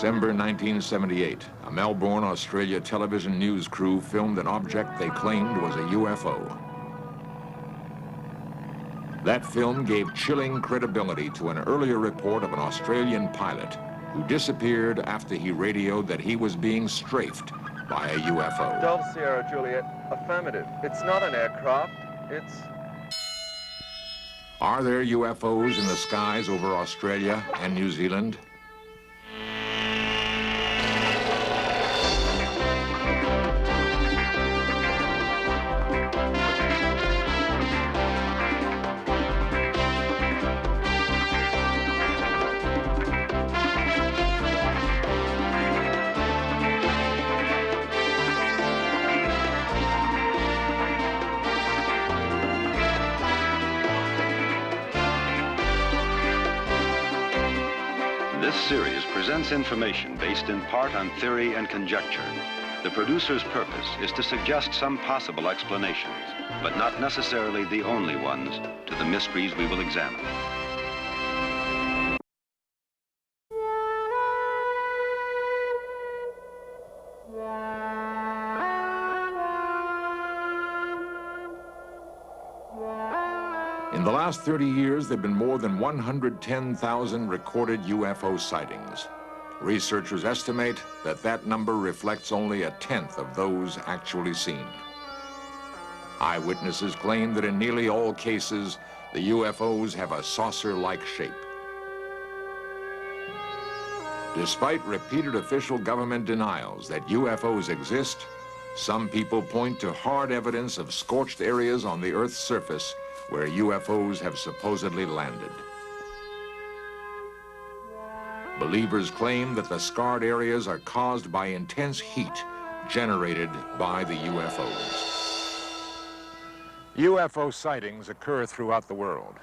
December 1978, a Melbourne, Australia television news crew filmed an object they claimed was a UFO. That film gave chilling credibility to an earlier report of an Australian pilot who disappeared after he radioed that he was being strafed by a UFO. Delta Sierra Juliet, affirmative. It's not an aircraft, it's... Are there UFOs in the skies over Australia and New Zealand? This series presents information based in part on theory and conjecture. The producer's purpose is to suggest some possible explanations, but not necessarily the only ones, to the mysteries we will examine. In the last 30 years, there have been more than 110,000 recorded UFO sightings. Researchers estimate that that number reflects only a tenth of those actually seen. Eyewitnesses claim that in nearly all cases, the UFOs have a saucer-like shape. Despite repeated official government denials that UFOs exist, some people point to hard evidence of scorched areas on the Earth's surface where UFOs have supposedly landed. Believers claim that the scarred areas are caused by intense heat generated by the UFOs. UFO sightings occur throughout the world,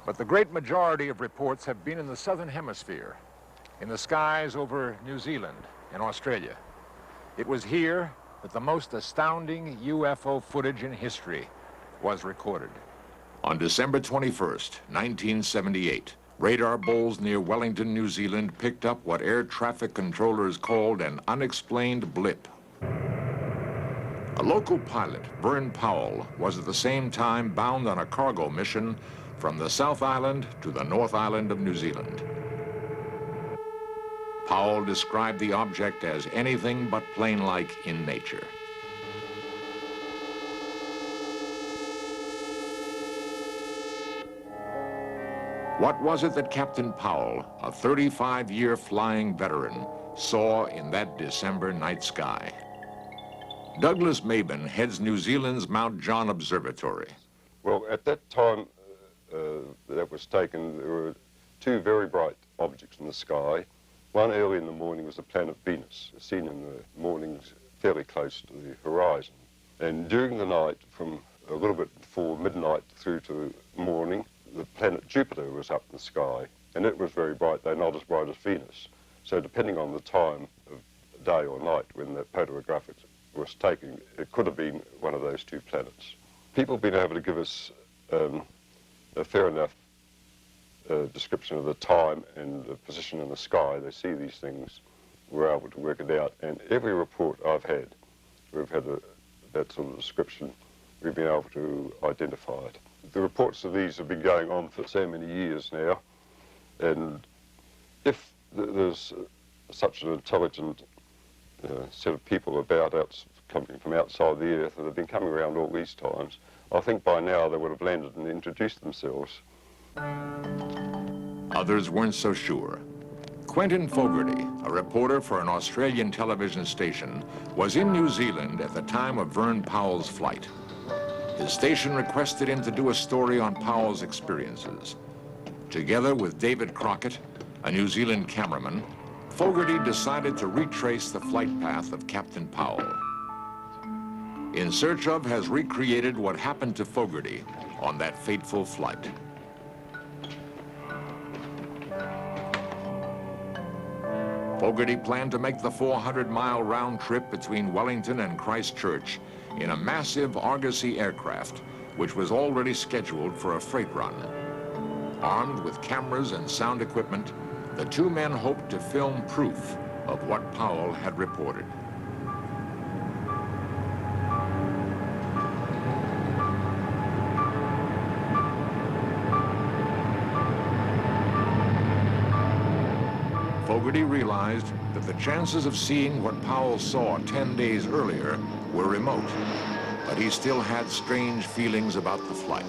but the great majority of reports have been in the southern hemisphere, in the skies over New Zealand and Australia. It was here that the most astounding UFO footage in history was recorded. On December 21st, 1978, radar bulls near Wellington, New Zealand picked up what air traffic controllers called an unexplained blip. A local pilot, Vern Powell, was at the same time bound on a cargo mission from the South Island to the North Island of New Zealand. Powell described the object as anything but plane-like in nature. What was it that Captain Powell, a 35-year flying veteran, saw in that December night sky? Douglas Maben heads New Zealand's Mount John Observatory. Well, at that time that was taken, there were two very bright objects in the sky. One early in the morning was the planet Venus, seen in the mornings fairly close to the horizon. And during the night, from a little bit before midnight through to morning, the planet Jupiter was up in the sky, and it was very bright, though not as bright as Venus. So depending on the time of day or night when the photograph was taken, it could have been one of those two planets. People have been able to give us a fair enough description of the time and the position in the sky. They see these things, we're able to work it out, and every report I've had, we've had that sort of description, we've been able to identify it. The reports of these have been going on for so many years now, and if there's such an intelligent set of people about coming from outside the Earth that have been coming around all these times, I think by now they would have landed and introduced themselves. Others weren't so sure. Quentin Fogarty, a reporter for an Australian television station, was in New Zealand at the time of Vern Powell's flight. His station requested him to do a story on Powell's experiences. Together with David Crockett, a New Zealand cameraman, Fogarty decided to retrace the flight path of Captain Powell. In Search Of has recreated what happened to Fogarty on that fateful flight. Fogarty planned to make the 400-mile round trip between Wellington and Christchurch in a massive Argosy aircraft, which was already scheduled for a freight run. Armed with cameras and sound equipment, the two men hoped to film proof of what Powell had reported. Fogarty realized that the chances of seeing what Powell saw 10 days earlier were remote, but he still had strange feelings about the flight.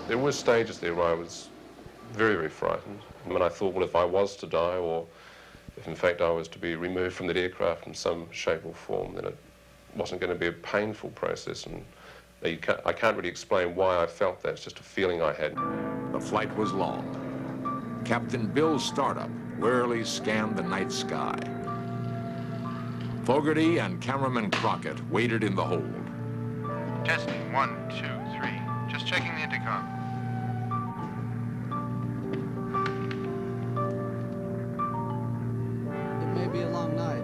There were stages there where I was very, very frightened. When I thought, well, if I was to die, or if in fact I was to be removed from that aircraft in some shape or form, then it wasn't going to be a painful process. And I can't really explain why I felt that. It's just a feeling I had. The flight was long. Captain Bill's startup warily scanned the night sky. Fogarty and cameraman Crockett waited in the hold. Testing, 1, 2, 3. Just checking the intercom. It may be a long night.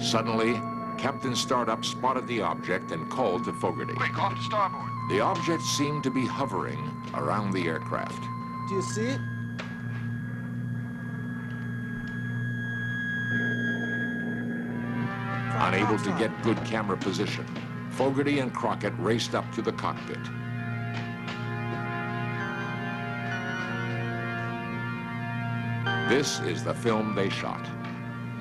Suddenly, Captain Startup spotted the object and called to Fogarty. Quick, off to starboard. The object seemed to be hovering around the aircraft. Do you see it? Unable to get good camera position, Fogarty and Crockett raced up to the cockpit. This is the film they shot.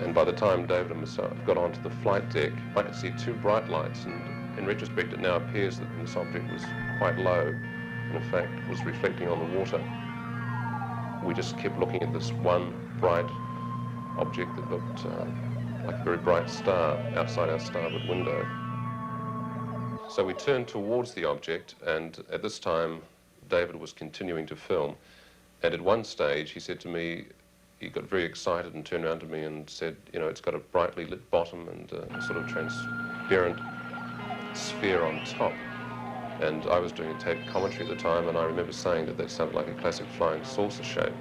And by the time David and myself got onto the flight deck, I could see two bright lights, and in retrospect it now appears that this object was quite low, and in fact was reflecting on the water. We just kept looking at this one bright object that looked like a very bright star outside our starboard window. So we turned towards the object, and at this time David was continuing to film, and at one stage he said to me, he got very excited and turned around to me and said, you know, it's got a brightly lit bottom and a sort of transparent sphere on top. And I was doing a tape commentary at the time, and I remember saying that that sounded like a classic flying saucer shape.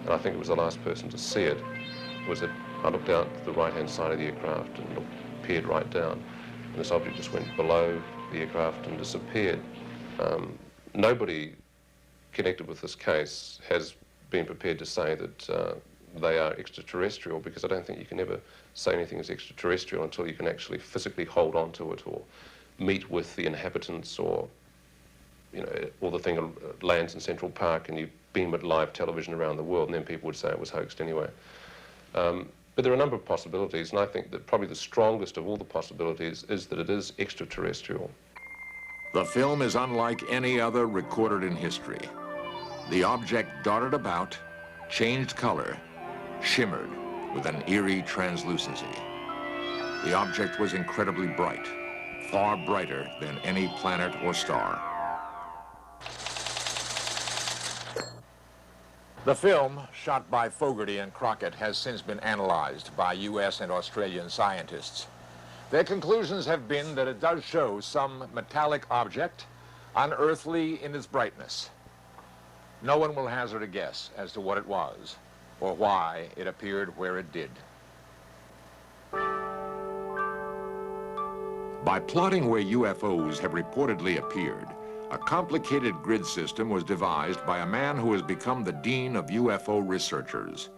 And I think it was the last person to see it. Was that I looked out the right-hand side of the aircraft and peered right down, and this object just went below the aircraft and disappeared. Nobody connected with this case has been prepared to say that they are extraterrestrial, because I don't think you can ever say anything is extraterrestrial until you can actually physically hold on to it or meet with the inhabitants, or, you know, or the thing lands in Central Park and you beam it live television around the world, and then people would say it was hoaxed anyway. But there are a number of possibilities, and I think that probably the strongest of all the possibilities is that it is extraterrestrial. The film is unlike any other recorded in history. The object darted about, changed color, shimmered with an eerie translucency. The object was incredibly bright, far brighter than any planet or star. The film, shot by Fogarty and Crockett, has since been analyzed by U.S. and Australian scientists. Their conclusions have been that it does show some metallic object, unearthly in its brightness. No one will hazard a guess as to what it was or why it appeared where it did. By plotting where UFOs have reportedly appeared, a complicated grid system was devised by a man who has become the dean of UFO researchers.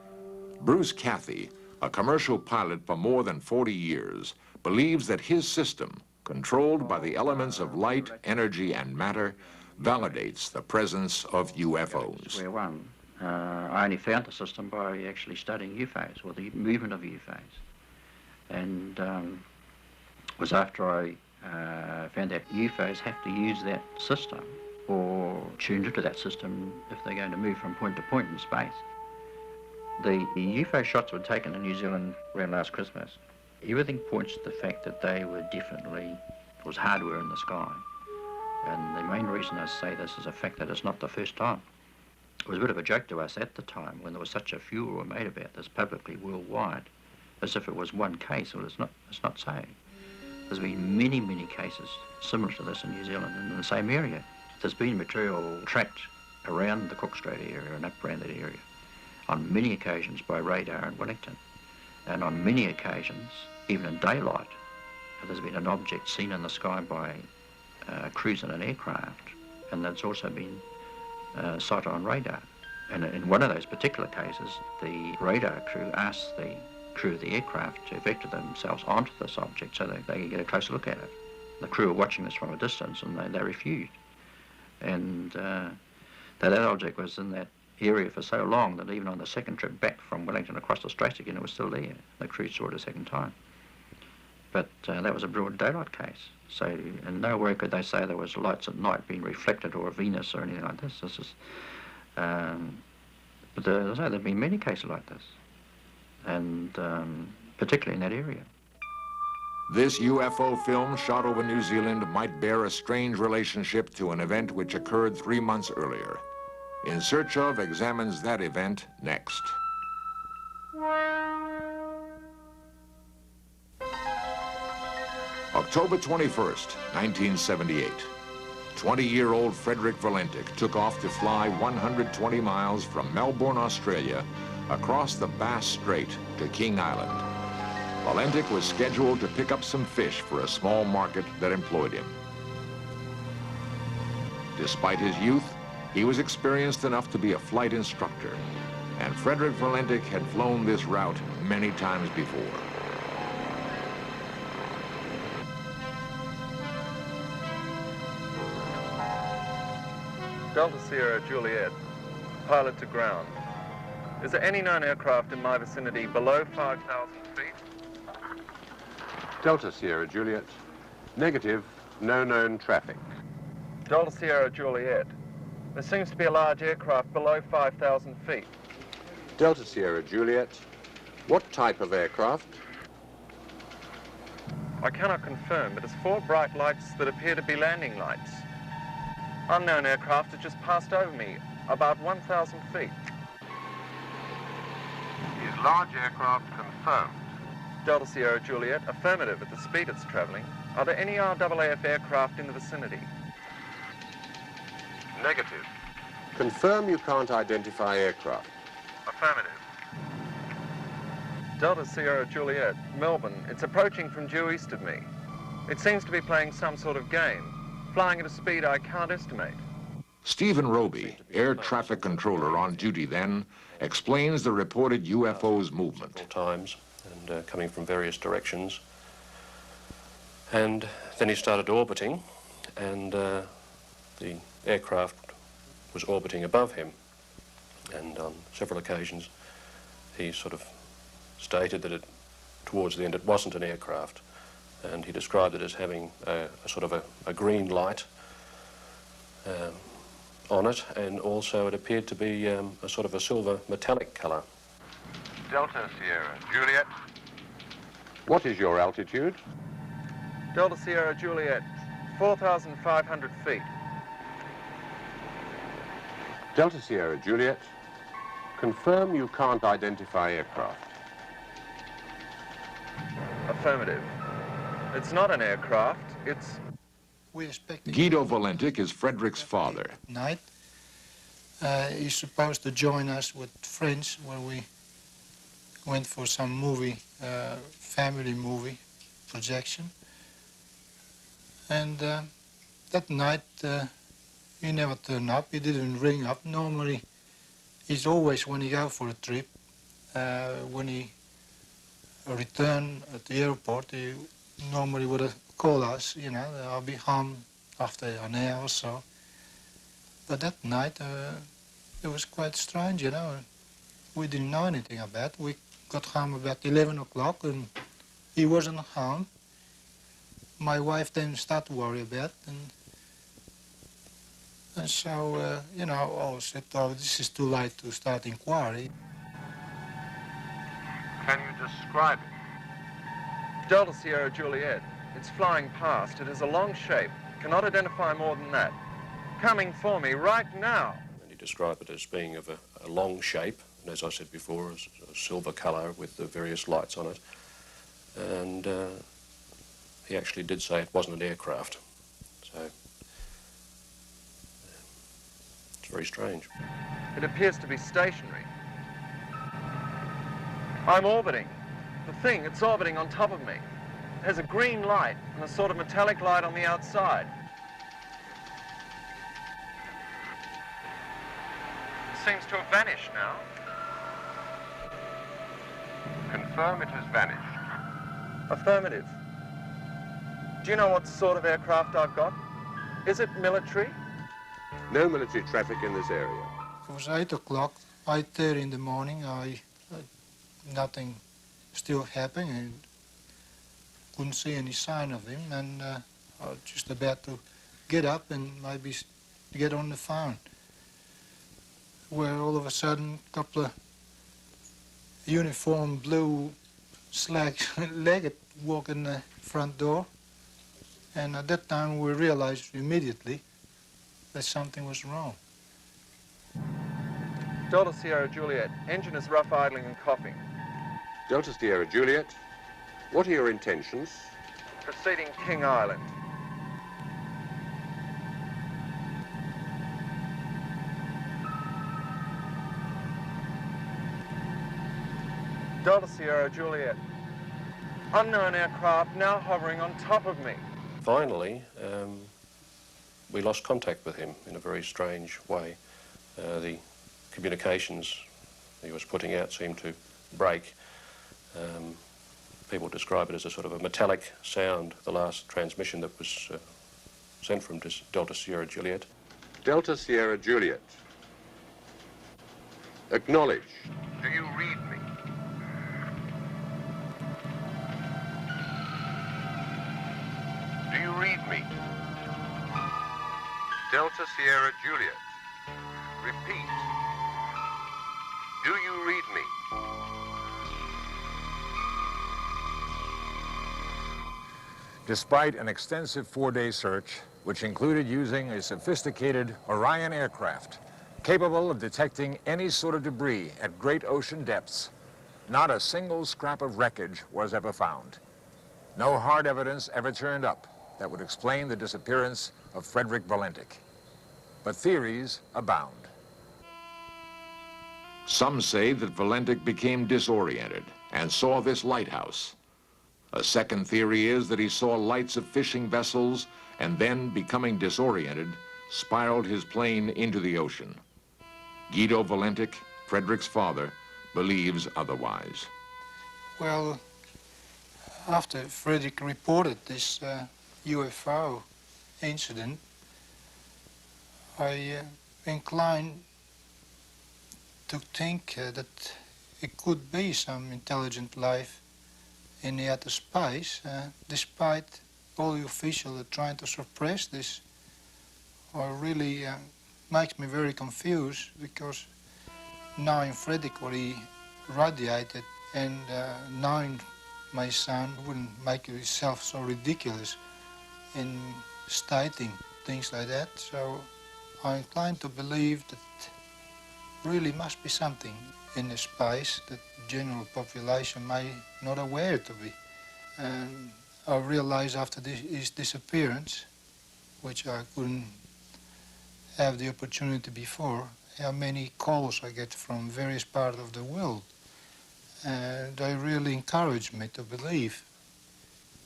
Bruce Cathie, a commercial pilot for more than 40 years, believes that his system, controlled by the elements of light, energy, and matter, validates the presence of UFOs. Square one. I only found the system by actually studying UFOs, or the movement of UFOs. And it was after I found that UFOs have to use that system or tune into that system if they're going to move from point to point in space. The UFO shots were taken in New Zealand around last Christmas. Everything points to the fact that they were definitely, it was hardware in the sky. And the main reason I say this is the fact that it's not the first time. It was a bit of a joke to us at the time when there was such a furor made about this publicly worldwide, as if it was one case. Well, it's not so. There's been many, many cases similar to this in New Zealand and in the same area. There's been material tracked around the Cook Strait area and up around that area on many occasions by radar in Wellington. And on many occasions, even in daylight, there's been an object seen in the sky by cruising an aircraft, and that's also been sighted on radar. And in one of those particular cases, the radar crew asked the crew of the aircraft to vector themselves onto this object so that they could get a closer look at it. The crew were watching this from a distance, and they refused. And that object was in that area for so long that even on the second trip back from Wellington across the Straits again, it was still there. The crew saw it a second time. But that was a broad daylight case. So in nowhere could they say there was lights at night being reflected or a Venus or anything like this. This is, but there have been many cases like this, and particularly in that area. This UFO film shot over New Zealand might bear a strange relationship to an event which occurred 3 months earlier. In Search of examines that event next. October 21st, 1978. 20-year-old Frederick Valentic took off to fly 120 miles from Melbourne, Australia, across the Bass Strait to King Island. Valentic was scheduled to pick up some fish for a small market that employed him. Despite his youth, he was experienced enough to be a flight instructor, and Frederick Valentic had flown this route many times before. Delta Sierra Juliet, pilot to ground. Is there any known aircraft in my vicinity below 5,000 feet? Delta Sierra Juliet, negative, no known traffic. Delta Sierra Juliet, there seems to be a large aircraft below 5,000 feet. Delta Sierra Juliet, what type of aircraft? I cannot confirm, but it's 4 bright lights that appear to be landing lights. Unknown aircraft has just passed over me, about 1,000 feet. Is large aircraft confirmed? Delta Sierra Juliet, affirmative at the speed it's travelling. Are there any RAAF aircraft in the vicinity? Negative. Confirm you can't identify aircraft. Affirmative. Delta Sierra Juliet, Melbourne. It's approaching from due east of me. It seems to be playing some sort of game, flying at a speed I can't estimate. Stephen Roby, air traffic controller on duty then, explains the reported UFO's movement. Several times, and coming from various directions. And then he started orbiting, and the aircraft was orbiting above him. And on several occasions, he sort of stated that towards the end it wasn't an aircraft. And he described it as having a sort of a green light on it, and also it appeared to be a sort of a silver metallic colour. Delta Sierra Juliet. What is your altitude? Delta Sierra Juliet, 4,500 feet. Delta Sierra Juliet, confirm you can't identify aircraft. Affirmative. It's not an aircraft, it's... We're expecting Guido Valentic is Frederick's father. at night. He's supposed to join us with friends where we went for some movie, family movie projection. And that night he never turned up, he didn't ring up. Normally, he's always, when he go for a trip, when he return at the airport, he normally would have called us, you know, I'll be home after an hour or so. But that night, it was quite strange, you know. We didn't know anything about it. We got home about 11 o'clock and he wasn't home. My wife then started to worry about it. And so, you know, I said, oh, this is too late to start inquiry. Can you describe it? Delta Sierra Juliet. It's flying past. It has a long shape. Cannot identify more than that. Coming for me right now. And he described it as being of a long shape, and as I said before, a silver colour with the various lights on it. And he actually did say it wasn't an aircraft. So it's very strange. It appears to be stationary. I'm orbiting. The thing, it's orbiting on top of me. It has a green light and a sort of metallic light on the outside. seems to have vanished now. Confirm it has vanished. Affirmative. Do you know what sort of aircraft I've got? Is it military? No military traffic in this area. It was 8 o'clock, 8:30 in the morning. Nothing still happening, and couldn't see any sign of him, and I was just about to get up and maybe get on the phone, where all of a sudden a couple of uniformed blue slack-legged walk in the front door, and at that time we realized immediately that something was wrong. Delta Sierra Juliet, engine is rough idling and coughing. Delta Sierra Juliet, what are your intentions? Proceeding King Island. Delta Sierra Juliet, unknown aircraft now hovering on top of me. Finally, we lost contact with him in a very strange way. The communications he was putting out seemed to break. People describe it as a sort of a metallic sound, the last transmission that was sent from Delta Sierra Juliet. Delta Sierra Juliet. Acknowledge. Do you read me? Do you read me? Delta Sierra Juliet. Repeat. Do you read me? Despite an extensive 4-day search, which included using a sophisticated Orion aircraft capable of detecting any sort of debris at great ocean depths, not a single scrap of wreckage was ever found. No hard evidence ever turned up that would explain the disappearance of Frederick Valentik. But theories abound. Some say that Valentik became disoriented and saw this lighthouse. A second theory is that he saw lights of fishing vessels and then, becoming disoriented, spiraled his plane into the ocean. Guido Valentik, Frederick's father, believes otherwise. Well, after Frederick reported this UFO incident, I inclined to think that it could be some intelligent life in the outer space, despite all the officials are trying to suppress this, or really makes me very confused, because knowing Frederick what he radiated and knowing my son wouldn't make himself so ridiculous in stating things like that. So I'm inclined to believe that really must be something in the space that the general population may not aware to be. And I realized after his disappearance, which I couldn't have the opportunity before, how many calls I get from various parts of the world. And they really encouraged me to believe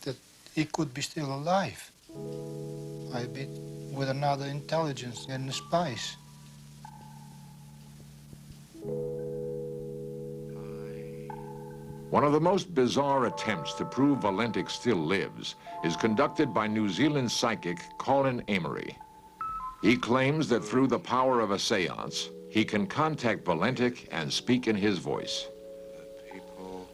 that he could be still alive, maybe with another intelligence in the space. One of the most bizarre attempts to prove Valentik still lives is conducted by New Zealand psychic Colin Amory. He claims that through the power of a seance, he can contact Valentik and speak in his voice. The people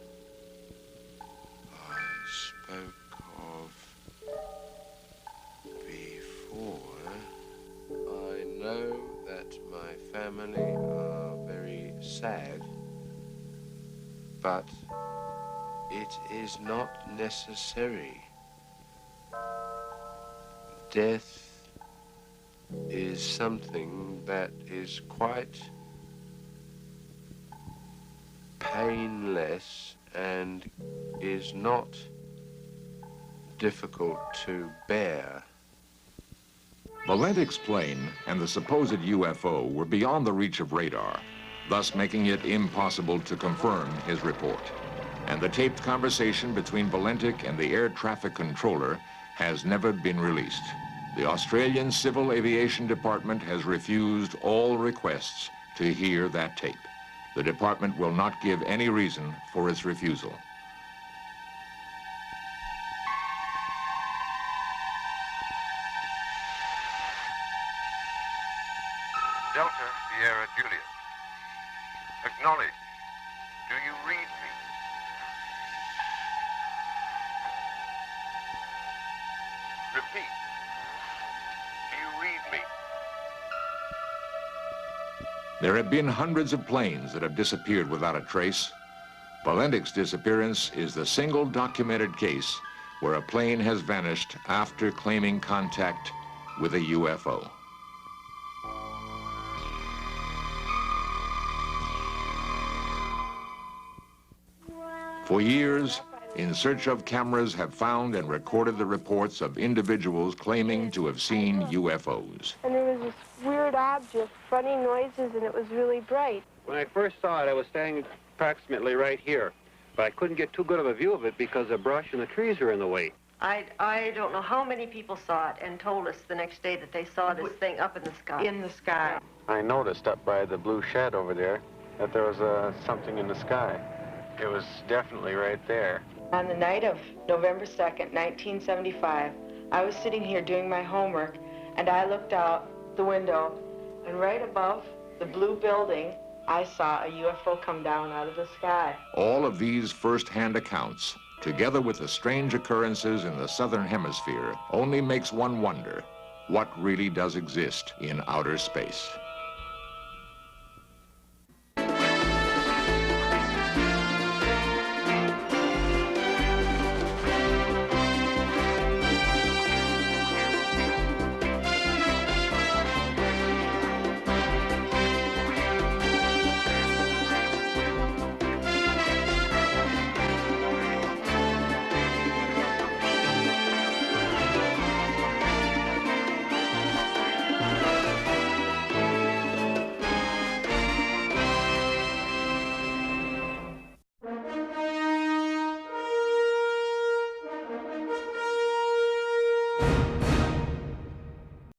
I spoke of before, I know that my family are very sad, but it is not necessary. Death is something that is quite painless and is not difficult to bear. Valentik's plane and the supposed UFO were beyond the reach of radar, thus making it impossible to confirm his report. And the taped conversation between Valentik and the air traffic controller has never been released. The Australian Civil Aviation Department has refused all requests to hear that tape. The department will not give any reason for its refusal. Delta Sierra Juliet. Acknowledge. Do you read me? Repeat. Do you read me? There have been hundreds of planes that have disappeared without a trace. Valendic's disappearance is the single documented case where a plane has vanished after claiming contact with a UFO. For years, In Search of cameras have found and recorded the reports of individuals claiming to have seen UFOs. And there was this weird object, funny noises, and it was really bright. When I first saw it, I was standing approximately right here, but I couldn't get too good of a view of it because the brush and the trees are in the way. I don't know how many people saw it and told us the next day that they saw this thing up in the sky. In the sky. I noticed up by the blue shed over there that there was something in the sky. It was definitely right there. On the night of November 2nd, 1975, I was sitting here doing my homework, and I looked out the window, and right above the blue building, I saw a UFO come down out of the sky. All of these first-hand accounts, together with the strange occurrences in the southern hemisphere, only makes one wonder what really does exist in outer space.